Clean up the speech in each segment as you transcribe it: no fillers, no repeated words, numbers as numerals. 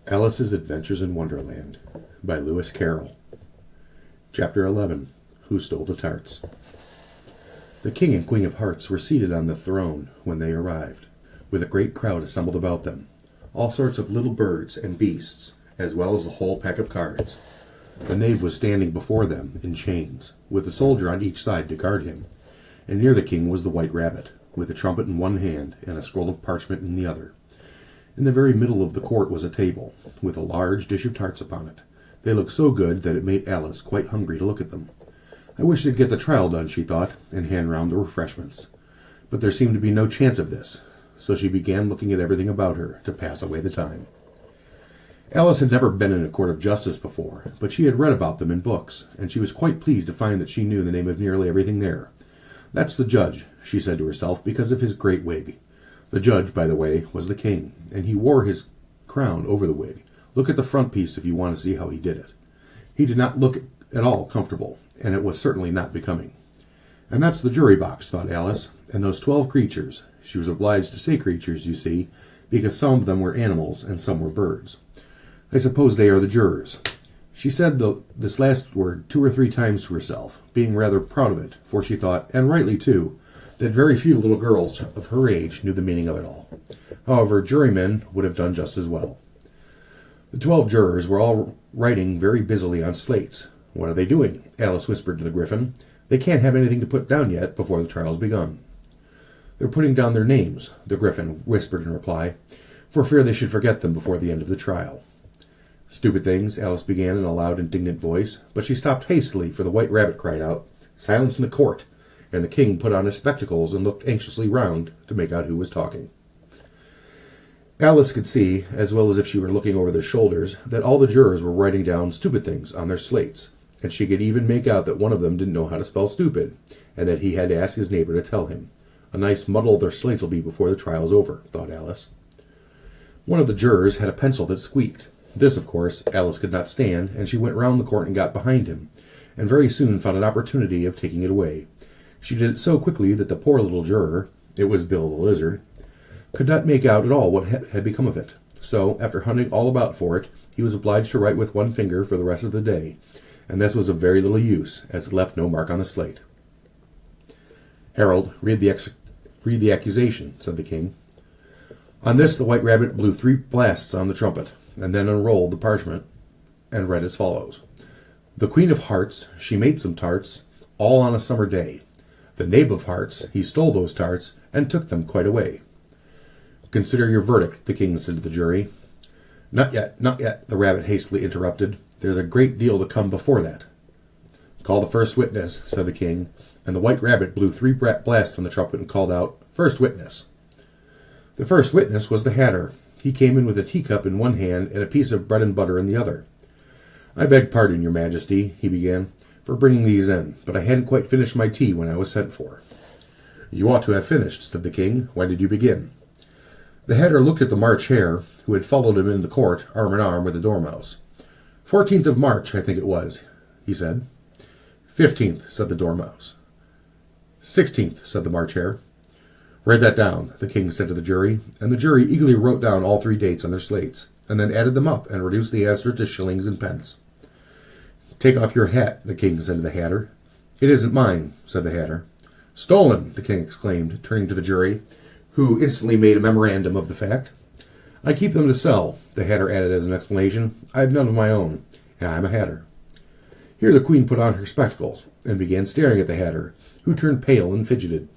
Alice's Adventures in Wonderland by Lewis Carroll. Chapter 11. Who Stole the Tarts? The King and Queen of Hearts were seated on the throne when they arrived, with a great crowd assembled about them, all sorts of little birds and beasts, as well as the whole pack of cards. The knave was standing before them in chains, with a soldier on each side to guard him, and near the king was the white rabbit, with a trumpet in one hand and a scroll of parchment in the other. In the very middle of the court was a table, with a large dish of tarts upon it. They looked so good that it made Alice quite hungry to look at them. I wish they'd get the trial done, she thought, and hand round the refreshments. But there seemed to be no chance of this, so she began looking at everything about her to pass away the time. Alice had never been in a court of justice before, but she had read about them in books, and she was quite pleased to find that she knew the name of nearly everything there. "That's the judge," she said to herself, because of his great wig. The judge, by the way, was the king, and he wore his crown over the wig. Look at the front piece if you want to see how he did it. He did not look at all comfortable, and it was certainly not becoming. And that's the jury box, thought Alice, and those 12 creatures. She was obliged to say creatures, you see, because some of them were animals and some were birds. I suppose they are the jurors. She said this last word 2 or 3 times to herself, being rather proud of it, for she thought, and rightly too, that very few little girls of her age knew the meaning of it all. However, jurymen would have done just as well. The 12 jurors were all writing very busily on slates. "What are they doing?" Alice whispered to the Gryphon. "They can't have anything to put down yet before the trial's begun." "They're putting down their names," the Gryphon whispered in reply, "for fear they should forget them before the end of the trial." "Stupid things," Alice began in a loud, indignant voice, but she stopped hastily, for the white rabbit cried out, "Silence in the court!" and the king put on his spectacles and looked anxiously round to make out who was talking. Alice could see, as well as if she were looking over their shoulders, that all the jurors were writing down stupid things on their slates, and she could even make out that one of them didn't know how to spell stupid, and that he had to ask his neighbor to tell him. A nice muddle their slates will be before the trial's over, thought Alice. One of the jurors had a pencil that squeaked. This, of course, Alice could not stand, and she went round the court and got behind him, and very soon found an opportunity of taking it away. She did it so quickly that the poor little juror, it was Bill the Lizard, could not make out at all what had become of it. So, after hunting all about for it, he was obliged to write with one finger for the rest of the day, and this was of very little use, as it left no mark on the slate. "Harold, read the accusation," said the king. On this the white rabbit blew 3 blasts on the trumpet, and then unrolled the parchment, and read as follows. "The Queen of Hearts, she made some tarts, all on a summer day. The Knave of Hearts, he stole those tarts, and took them quite away." "Consider your verdict," the king said to the jury. "Not yet, not yet," the rabbit hastily interrupted. "There's a great deal to come before that." "Call the first witness," said the king, and the white rabbit blew 3 blasts on the trumpet and called out, "First witness." The first witness was the Hatter. He came in with a teacup in one hand and a piece of bread and butter in the other. "I beg pardon, your majesty," he began, "for bringing these in, but I hadn't quite finished my tea when I was sent for." "You ought to have finished," said the king. "When did you begin?" The Hatter looked at the March Hare, who had followed him in the court, arm in arm with the Dormouse. 14th of March, I think it was," he said. 15th, said the Dormouse. 16th, said the March Hare. "Write that down," the king said to the jury, and the jury eagerly wrote down all 3 dates on their slates, and then added them up and reduced the answer to shillings and pence. "Take off your hat," the king said to the Hatter. "It isn't mine," said the Hatter. "Stolen!" the king exclaimed, turning to the jury, who instantly made a memorandum of the fact. "I keep them to sell," the Hatter added as an explanation. "I have none of my own, and I'm a Hatter." Here the queen put on her spectacles, and began staring at the Hatter, who turned pale and fidgeted.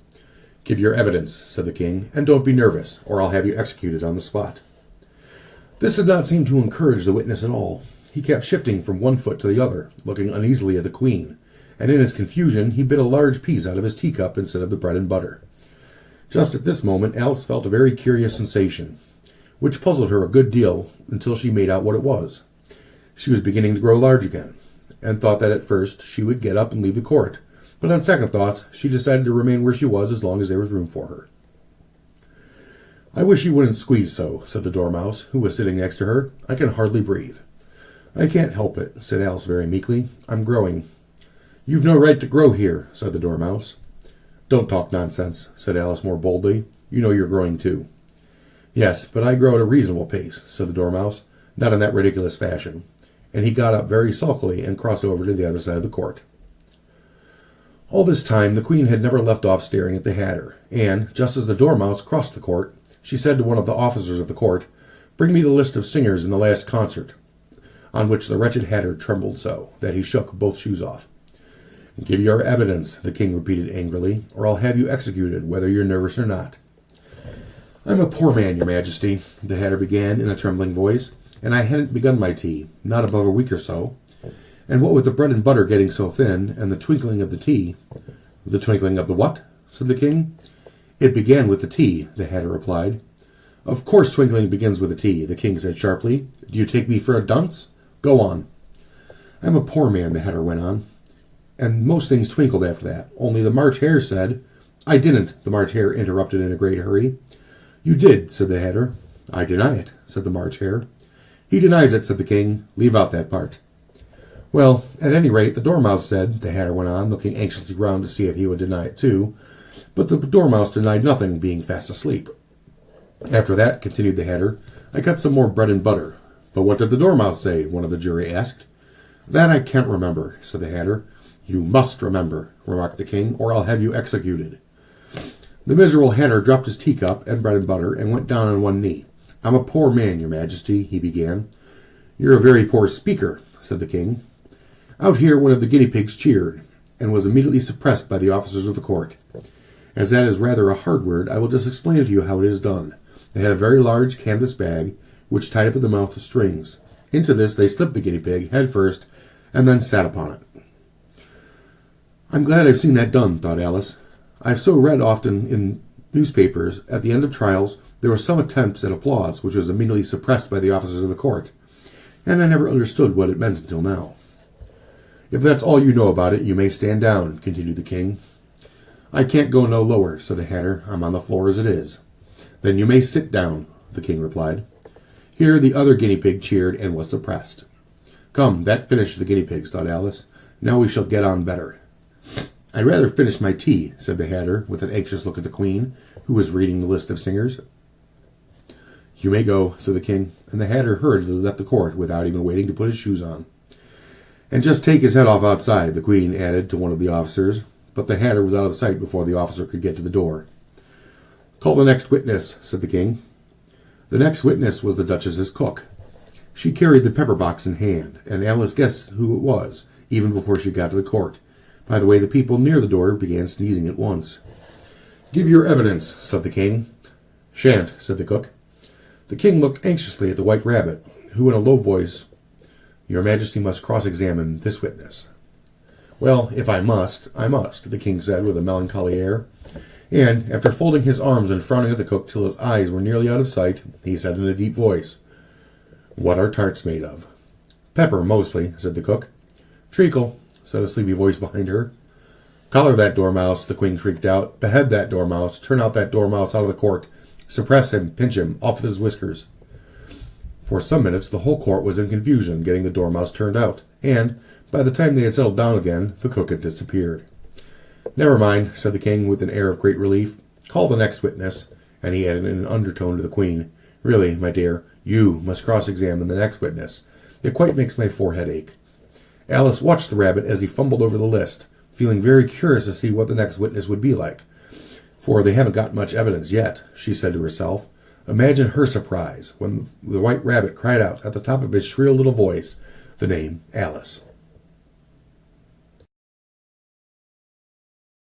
"Give your evidence," said the king, "and don't be nervous, or I'll have you executed on the spot." This did not seem to encourage the witness at all. He kept shifting from one foot to the other, looking uneasily at the queen, and in his confusion he bit a large piece out of his teacup instead of the bread and butter. Just at this moment Alice felt a very curious sensation, which puzzled her a good deal until she made out what it was. She was beginning to grow large again, and thought that at first she would get up and leave the court, but on second thoughts she decided to remain where she was as long as there was room for her. "I wish you wouldn't squeeze so," said the Dormouse, who was sitting next to her. "I can hardly breathe." "I can't help it," said Alice very meekly. "I'm growing." "You've no right to grow here," said the Dormouse. "Don't talk nonsense," said Alice more boldly. "You know you're growing too." "Yes, but I grow at a reasonable pace," said the Dormouse. not in that ridiculous fashion, and he got up very sulkily and crossed over to the other side of the court. All this time the Queen had never left off staring at the Hatter, and, just as the Dormouse crossed the court, she said to one of the officers of the court, "Bring me the list of singers in the last concert," on which the wretched Hatter trembled so that he shook both shoes off. "Give your evidence," the king repeated angrily, "or I'll have you executed, whether you're nervous or not." "I'm a poor man, your majesty," the Hatter began in a trembling voice, "and I hadn't begun my tea, not above a week or so. And what with the bread and butter getting so thin, and the twinkling of the tea—" "The twinkling of the what?" said the king. "It began with the tea," the Hatter replied. "Of course twinkling begins with the tea," the king said sharply. "Do you take me for a dunce? Go on." "I'm a poor man," the Hatter went on, "and most things twinkled after that. Only the March Hare said—" "I didn't," the March Hare interrupted in a great hurry. "You did," said the Hatter. "I deny it," said the March Hare. "He denies it," said the king. "Leave out that part." "Well, at any rate, the Dormouse said," the Hatter went on, looking anxiously round to see if he would deny it too. "But the Dormouse denied nothing, being fast asleep. After that," continued the Hatter, "I cut some more bread and butter." "But what did the Dormouse say?" one of the jury asked. "That I can't remember," said the Hatter. "You must remember," remarked the king, "or I'll have you executed." The miserable Hatter dropped his teacup and bread and butter and went down on one knee. "I'm a poor man, your majesty," he began. "You're a very poor speaker," said the king. Out here one of the guinea pigs cheered, and was immediately suppressed by the officers of the court. As that is rather a hard word, I will just explain to you how it is done. They had a very large canvas bag, which tied up at the mouth with strings. Into this they slipped the guinea pig, head first, and then sat upon it. "I'm glad I've seen that done," thought Alice. "I've so read often in newspapers, at the end of trials, there were some attempts at applause, which was immediately suppressed by the officers of the court, and I never understood what it meant until now." "If that's all you know about it, you may stand down," continued the king. "I can't go no lower," said the Hatter. "I'm on the floor as it is." "Then you may sit down," the king replied. Here the other guinea pig cheered and was suppressed. "Come, that finished the guinea pigs," thought Alice. "Now we shall get on better." "I'd rather finish my tea," said the Hatter, with an anxious look at the Queen, who was reading the list of singers. "You may go," said the king, and the Hatter hurriedly left the court without even waiting to put his shoes on. "And just take his head off outside," the Queen added to one of the officers, but the Hatter was out of sight before the officer could get to the door. "Call the next witness," said the king. The next witness was the Duchess's cook. She carried the pepper box in hand, and Alice guessed who it was, even before she got to the court. By the way, the people near the door began sneezing at once. "Give your evidence," said the king. "Shan't," said the cook. The king looked anxiously at the White Rabbit, who in a low voice, "Your Majesty must cross-examine this witness." "Well, if I must, I must," the king said with a melancholy air. And, after folding his arms and frowning at the cook till his eyes were nearly out of sight, he said in a deep voice, "What are tarts made of?" "Pepper, mostly," said the cook. "Treacle," said a sleepy voice behind her. "Collar that Dormouse," the Queen shrieked out. "Behead that Dormouse. Turn out that Dormouse out of the court. Suppress him, pinch him, off with his whiskers." For some minutes the whole court was in confusion, getting the Dormouse turned out, and, by the time they had settled down again, the cook had disappeared. "Never mind," said the king with an air of great relief. "Call the next witness," and he added in an undertone to the Queen, "Really, my dear, you must cross-examine the next witness. It quite makes my forehead ache." Alice watched the rabbit as he fumbled over the list, feeling very curious to see what the next witness would be like. "For they haven't got much evidence yet," she said to herself. Imagine her surprise when the White Rabbit cried out at the top of his shrill little voice the name Alice.